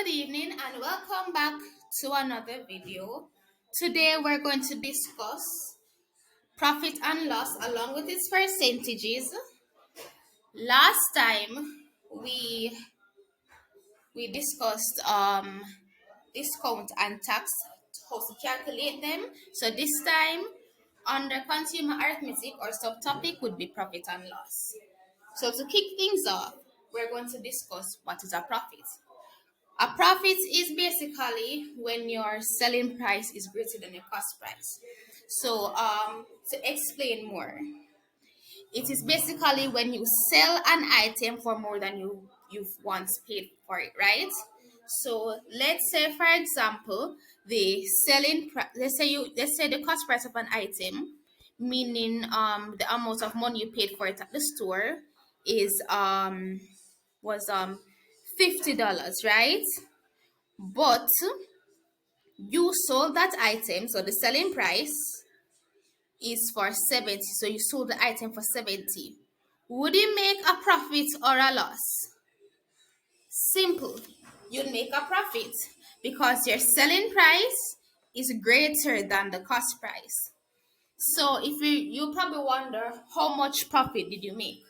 Good evening and welcome back to another video. Today we're going to discuss profit and loss along with its percentages. Last time we discussed discount and tax, how to calculate them. So this time under consumer arithmetic or subtopic would be profit and loss. So to kick things off, we're going to discuss what is a profit. A profit is basically when your selling price is greater than your cost price. So, to explain more, it is basically when you sell an item for more than you've once paid for it, right? So, let's say, for example, the selling price. Let's say the cost price of an item, meaning the amount of money you paid for it at the store, is was $50, right? But you sold that item, so the selling price is for 70. So you sold the item for 70. Would you make a profit or a loss? Simple. You'd make a profit because your selling price is greater than the cost price. So if you probably wonder how much profit did you make?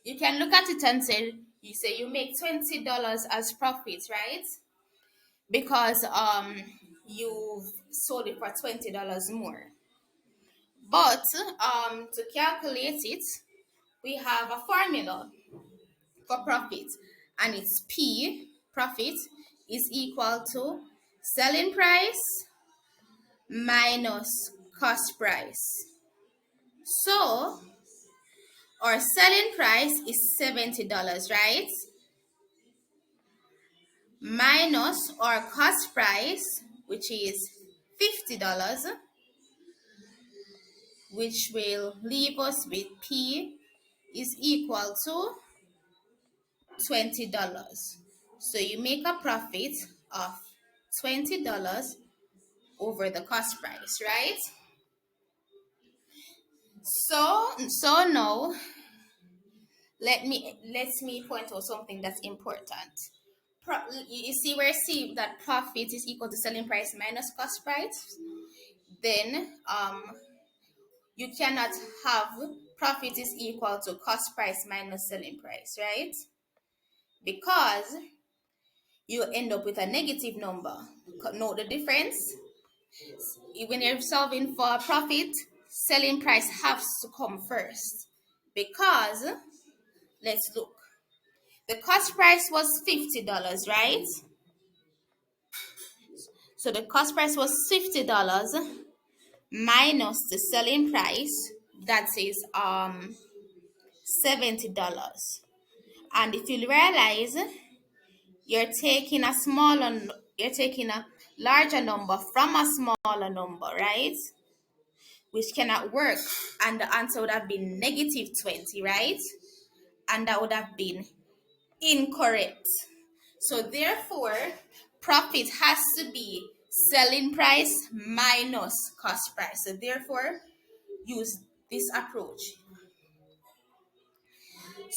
You can look at it and say you make $20 as profit, right? Because you've sold it for $20 more. But to calculate it, we have a formula for profit, and it's P profit is equal to selling price minus cost price. So our selling price is $70, right? Minus our cost price, which is $50, which will leave us with P is equal to $20. So you make a profit of $20 over the cost price, right? So now let me point out something that's important. You see where see that profit is equal to selling price minus cost price. Then you cannot have profit is equal to cost price minus selling price, right? Because you end up with a negative number. Note the difference. When you're solving for profit, selling price has to come first. Because, let's look. The cost price was $50, right? So the cost price was $50 minus the selling price, that is $70. And if you realize you're taking a larger number from a smaller number, right? Which cannot work, and the answer would have been negative 20, right? And that would have been incorrect. So therefore, profit has to be selling price minus cost price. So therefore, use this approach.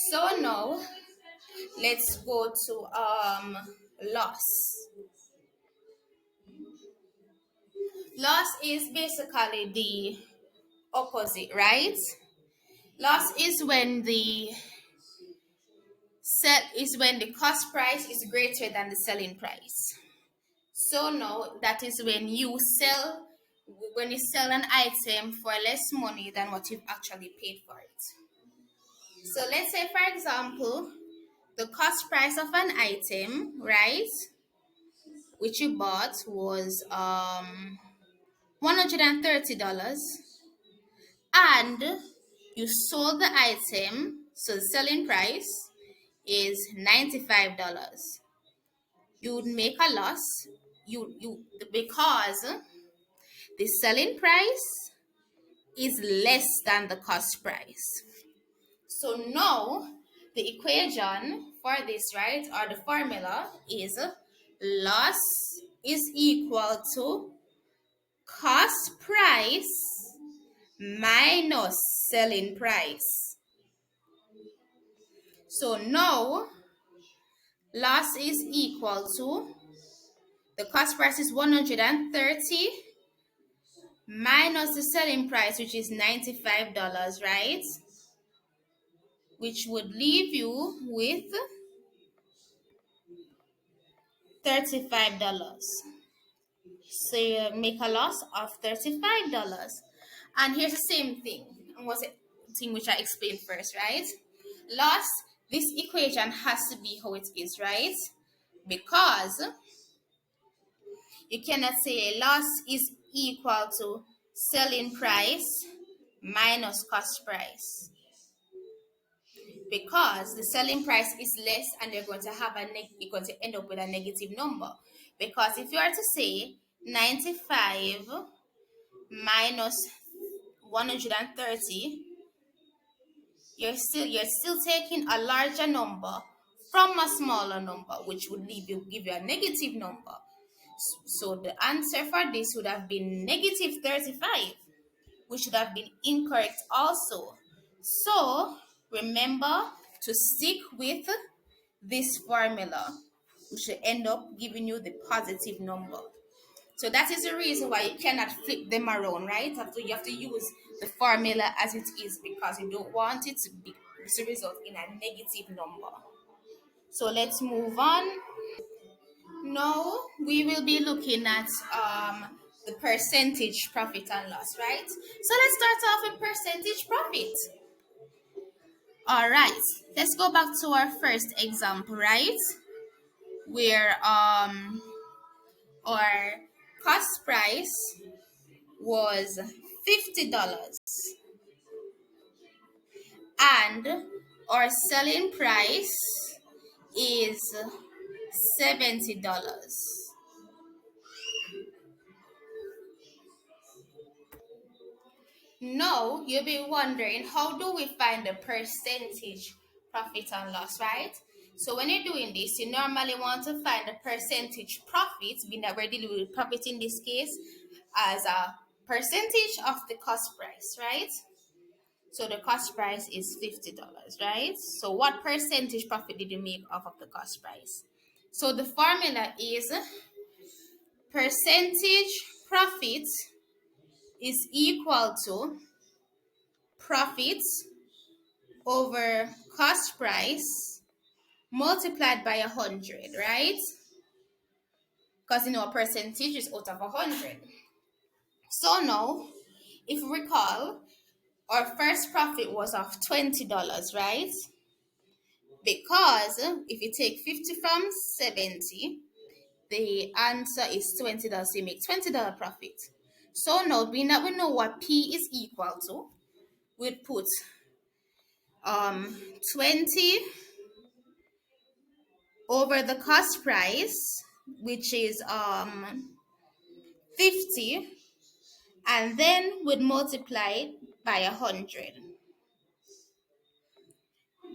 So now let's go to loss. Loss is basically the opposite, right? Loss is when the cost price is greater than the selling price. So now that is when you sell an item for less money than what you've actually paid for it. So let's say, for example, the cost price of an item, right, which you bought was $130, and you sold the item, so the selling price is $95. You would make a loss because the selling price is less than the cost price. So now the equation for this, right, or the formula is loss is equal to cost price minus selling price. So now loss is equal to The cost price is 130 minus the selling price, which is $95, right? Which would leave you with $35. So you make a loss of $35. And here's the same thing. And what's it thing which I explained first, right? Loss, this equation has to be how it is, right? Because you cannot say a loss is equal to selling price minus cost price, because the selling price is less and you're going to have you're going to end up with a negative number. Because if you are to say 95 minus 130, you're still taking a larger number from a smaller number, which would give you a negative number. So the answer for this would have been negative 35, which should have been incorrect also. So remember to stick with this formula, which should end up giving you the positive number. So that is the reason why you cannot flip them around, right? You have to use the formula as it is, because you don't want it to result in a negative number. So let's move on. Now we will be looking at the percentage profit and loss, right? So let's start off with percentage profit. All right, let's go back to our first example, right? Where our cost price was $50 and our selling price is $70. Now you'll be wondering, how do we find the percentage profit and loss, right? So when you're doing this, you normally want to find the percentage profit, being that we're dealing with profit in this case, as a percentage of the cost price, right? So the cost price is $50, right? So what percentage profit did you make off of the cost price? So the formula is percentage profit is equal to profit over cost price multiplied by 100, right? Because a percentage is out of 100. So now, if we recall, our first profit was of $20, right? Because if you take 50 from 70, the answer is $20. So you make $20 profit. So now, being that we know what P is equal to, we'd put 20 over the cost price, which is 50, and then we'd multiply by 100.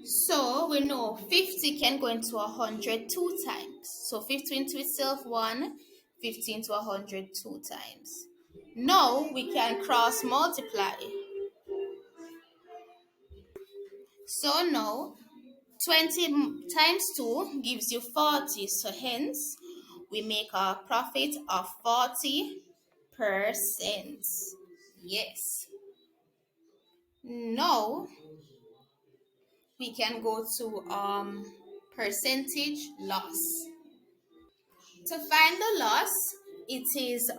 So we know 50 can go into 100 two times. So 50 into itself 1, 50 into 100 two times. Now we can cross multiply. So now 20 times 2 gives you 40. So hence we make a profit of 40%. Yes. Now we can go to percentage loss. To find the loss, it is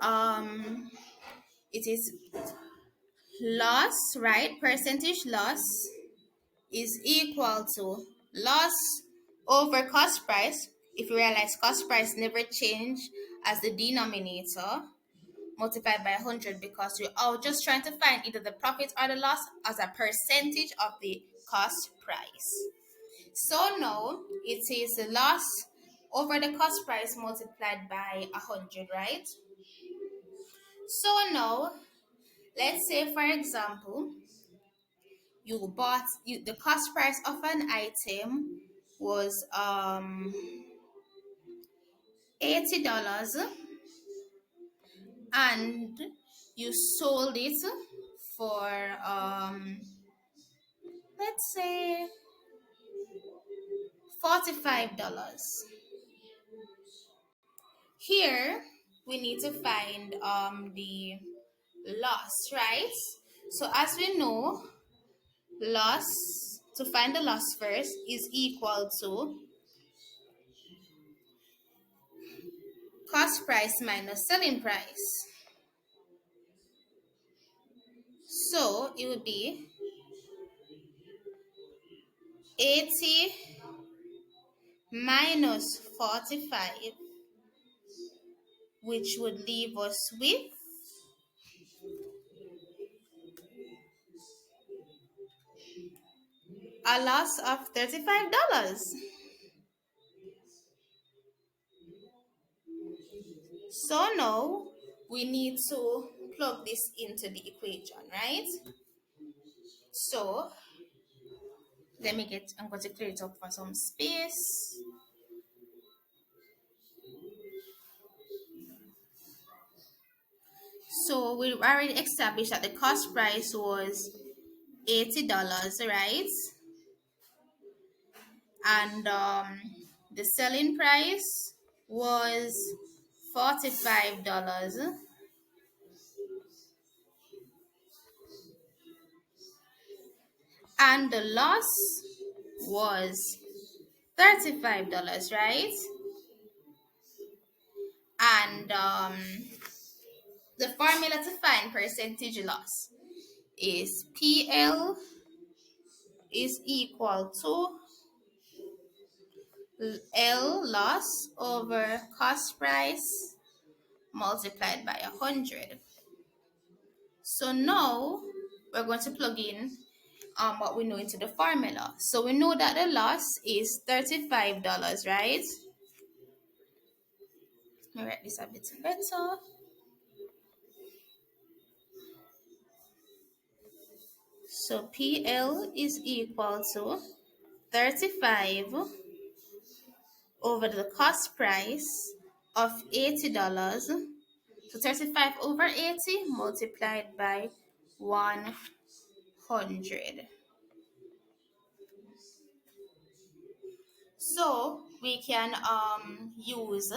loss, right? Percentage loss is equal to loss over cost price. If you realize cost price never change as the denominator, multiplied by 100, because we are just trying to find either the profit or the loss as a percentage of the cost price. So now it is the loss over the cost price multiplied by 100, right? So now, let's say for example, the cost price of an item was $80, and you sold it for let's say $45. Here we need to find the loss, right? So as we know, loss, to find the loss first, is equal to cost price minus selling price. So it would be 80 minus 45, which would leave us with a loss of $35. So now we need to plug this into the equation, right? So I'm going to clear it up for some space. So we already established that the cost price was $80, right? And the selling price was $45, and the loss was $35, right? And the formula to find percentage loss is PL is equal to L loss over cost price multiplied by 100. So now we're going to plug in what we know into the formula. So we know that the loss is $35, right? Let me write this a bit better. So PL is equal to 35 over the cost price of $80. So 35 over 80 multiplied by 100. So we can use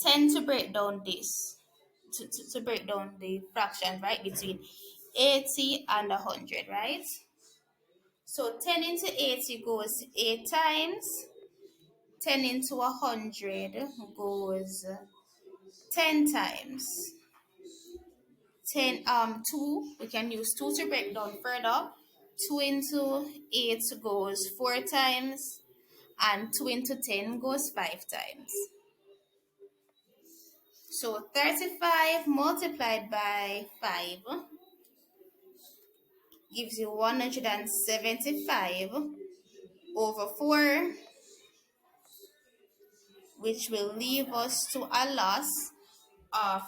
10 to break down this, to break down the fraction, right, between 80 and 100, right? So 10 into 80 goes 8 times. 10 into 100 goes 10 times. 2, we can use 2 to break down further. 2 into 8 goes 4 times, and 2 into 10 goes 5 times. So 35 multiplied by 5 gives you 175 over 4, which will leave us to a loss of